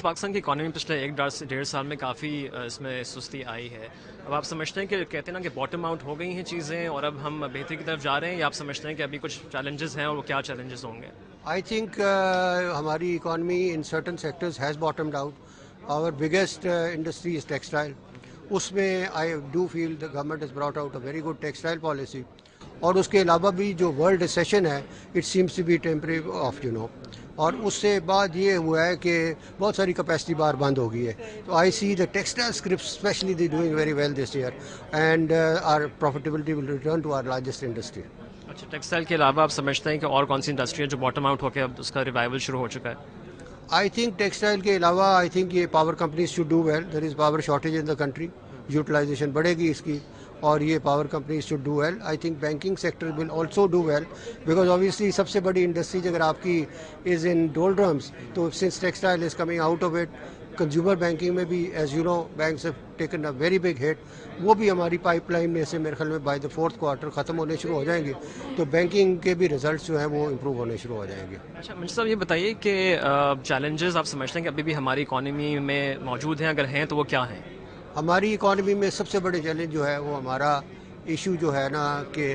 پاکستان کی اکانومی پچھلے 1.5 سال میں کافی اس میں سستی آئی ہے. اب آپ سمجھتے ہیں کہ کہتے ہیں نا کہ باٹم آؤٹ ہو گئی ہیں چیزیں اور اب ہم بہتری کی طرف جا رہے ہیں, یا آپ سمجھتے ہیں کہ ابھی کچھ چیلنجز ہیں اور وہ کیا چیلنجز ہوں گے؟ I think ہماری economy in certain sectors has bottomed out. Our biggest industry is textile. اس میں I do feel the government has brought out a very good textile policy. اور اس کے علاوہ بھی جو ورلڈ ریسیشن ہے it seems to be temporary off, you know. اور اس سے بعد یہ ہوا ہے کہ بہت ساری کیپیسٹی بار بند ہو گئی ہے. تو I see the textile scripts especially they doing very well this year, and our profitability will return to our largest industry. اچھا, ٹیکسٹائل کے علاوہ آپ سمجھتے ہیں کہ اور کون سی انڈسٹری ہے جو باٹم آؤٹ ہو کے اب اس کا ریوائول شروع ہو چکا ہے؟ I think ٹیکسٹائل کے علاوہ I think یہ power companies should do well. There is power shortage in the country. Utilization بڑھے گی اس کی, اور یہ power companies should do well. I think banking sector will also do well because obviously سب سے بڑی انڈسٹری اگر آپ کی is in doldrums, تو since textile is coming out of it, consumer banking میں بھی as you know banks have taken a very big hit. وہ بھی ہماری پائپ لائن میں سے میرے خیال میں بائی دا 4th کوارٹر ختم ہونے شروع ہو جائیں گے, تو بینکنگ کے بھی ریزلٹس جو ہیں وہ امپروو ہونے شروع ہو جائیں گے. اچھا منشا صاحب, یہ بتائیے کہ چیلنجز آپ سمجھتے ہیں کہ ابھی بھی ہماری اکانومی میں موجود ہیں, اگر ہیں تو وہ کیا ہیں؟ ہماری اکانومی میں سب سے بڑے چیلنج جو ہے وہ ہمارا ایشو جو ہے نا کہ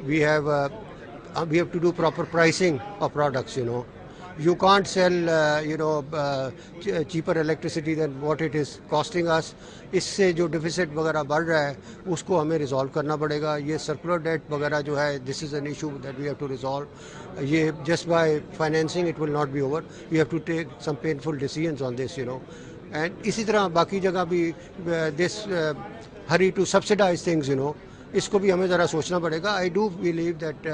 we have to do proper pricing of products. You can't sell cheaper electricity than what it is costing us. اس سے جو ڈیفیسٹ وغیرہ بڑھ رہا ہے اس کو ہمیں ریزالو کرنا پڑے گا. یہ سرکولر ڈیٹ وغیرہ جو ہے this is an issue that we have to resolve. یہ just by financing it will not be over. We have to take some painful decisions on this, and اسی طرح باقی جگہ بھی this hurry to subsidize things, اس کو بھی ہمیں ذرا سوچنا پڑے گا. I do believe that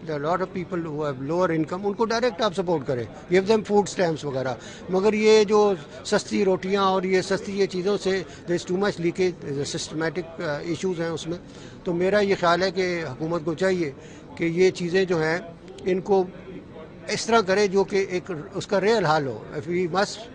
lot of people who have lower income, ان کو ڈائریکٹ آپ سپورٹ کریں, گیو دیم فوڈ اسٹیمپس وغیرہ. مگر یہ جو سستی روٹیاں اور یہ سستی یہ چیزوں سے there is too much leakage, systematic issues ہیں اس میں. تو میرا یہ خیال ہے کہ حکومت کو چاہیے کہ یہ چیزیں جو ہیں ان کو اس طرح کرے جو کہ ایک اس کا ریئل حل ہو. We must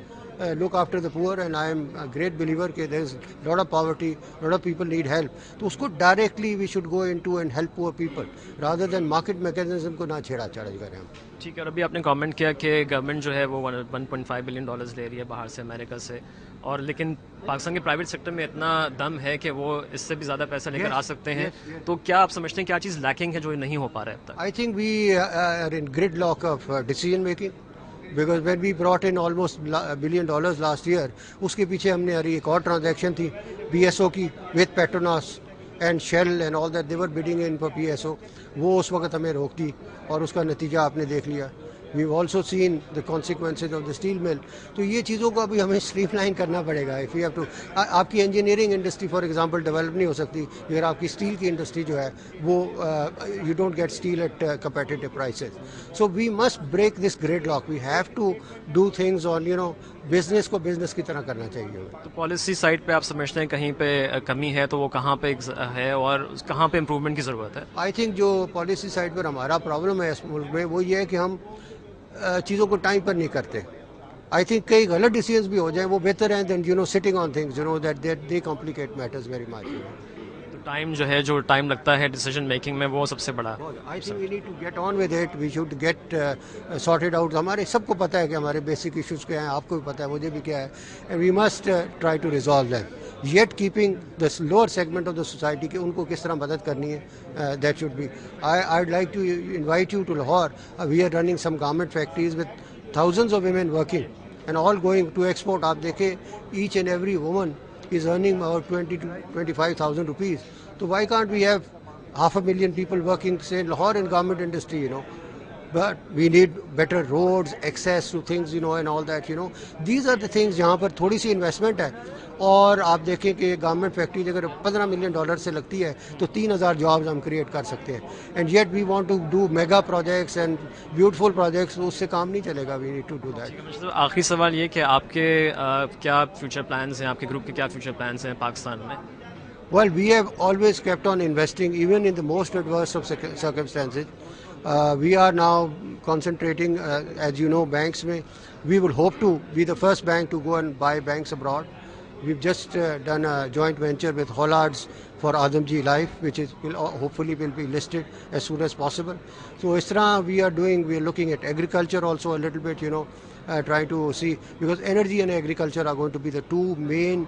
look after the poor, and I am a great believer that there is a lot of poverty, a lot of people need help. تو اس کو directly we should go into and help poor people rather than market mechanism کو نہ چھیڑا چاڑی کریں ہم. ٹھیک ہے, اور ابھی آپ نے کامنٹ کیا کہ گورنمنٹ جو ہے وہ $1.5 بلین لے رہی ہے باہر سے, امریکہ سے, اور لیکن پاکستان کے پرائیویٹ سیکٹر میں اتنا دم ہے کہ وہ اس سے بھی زیادہ پیسہ لے کر آ سکتے ہیں. تو کیا آپ سمجھتے ہیں کیا چیز لیکنگ ہے جو نہیں ہو پا رہا ہے اب تک؟ I think we are in gridlock of decision making. Because when we brought in almost $1 billion last year, اس کے پیچھے ہم نے ایک اور ٹرانزیکشن تھی PSO کی with Petronas and Shell and all that, they were bidding in for PSO. وہ اس وقت ہمیں روک دی اور اس کا نتیجہ آپ نے دیکھ لیا. We've also seen the consequences of the steel mill. تو یہ چیزوں کو ابھی ہمیں اسٹریم لائن کرنا پڑے گا. If you have to, آپ کی engineering industry for example develop نہیں ہو سکتی اگر آپ کی اسٹیل کی انڈسٹری جو ہے وہ you don't get steel at competitive prices. So we must break this gridlock. We have to do things on, business کو بزنس کی طرح کرنا چاہیے. تو پالیسی سائڈ پہ آپ سمجھتے ہیں کہیں پہ کمی ہے تو وہ کہاں پہ ہے اور کہاں پہ امپروومنٹ کی ضرورت ہے؟ آئی تھنک جو پالیسی سائڈ پر ہمارا پرابلم ہے اس ملک میں وہ یہ ہے کہ ہم چیزوں کو ٹائم پر نہیں کرتے. آئی تھنک کئی غلط ڈیسیژنز بھی ہو جائیں وہ بہتر ہیں then sitting on things that they complicate matters very much. تو ٹائم جو ہے, جو ٹائم لگتا ہے ڈیسیژن میکنگ میں, وہ سب سے بڑا. I think we need to get on with it. We should get sorted out. ہمارے سب کو پتہ ہے کہ ہمارے بیسک ایشوز کیا ہیں, آپ کو بھی پتہ ہے, مجھے بھی کیا ہے, and we must try to resolve them. Yet keeping the lower segment of the society کہ ان کو کس طرح مدد کرنی ہے, that should be. I like to invite you to Lahore. We are running some garment factories with thousands of women working and all going to export. آپ دیکھیں each and every woman is earning about 20 to 25,000 rupees. So why can't we have 500,000 people working, say, in Lahore in garment industry, But we need better roads, access to things, and all that, These are the things جہاں پر تھوڑی سی investment ہے. اور آپ دیکھیں کہ government factory اگر $15 million سے لگتی ہے تو 3,000 جابز ہم کریٹ کر سکتے ہیں. And yet we want to do mega projects and beautiful projects. اس سے کام نہیں چلے گا. We need to do that. آخری سوال یہ کہ آپ کے کیا فیوچر پلانز ہیں, آپ کے گروپ کے کیا فیوچر پلانز ہیں پاکستان میں؟ Well, we have always kept on investing even in the most adverse of circumstances. We are now concentrating, as you know, banks mein. We will hope to be the first bank to go and buy banks abroad. We've just done a joint venture with Hollards for Adamji Life, which hopefully will be listed as soon as possible. So is tarah we are looking at agriculture also a little bit, trying to see, because energy and agriculture are going to be the two main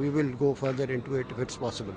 we will go further into it if it's possible.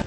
you.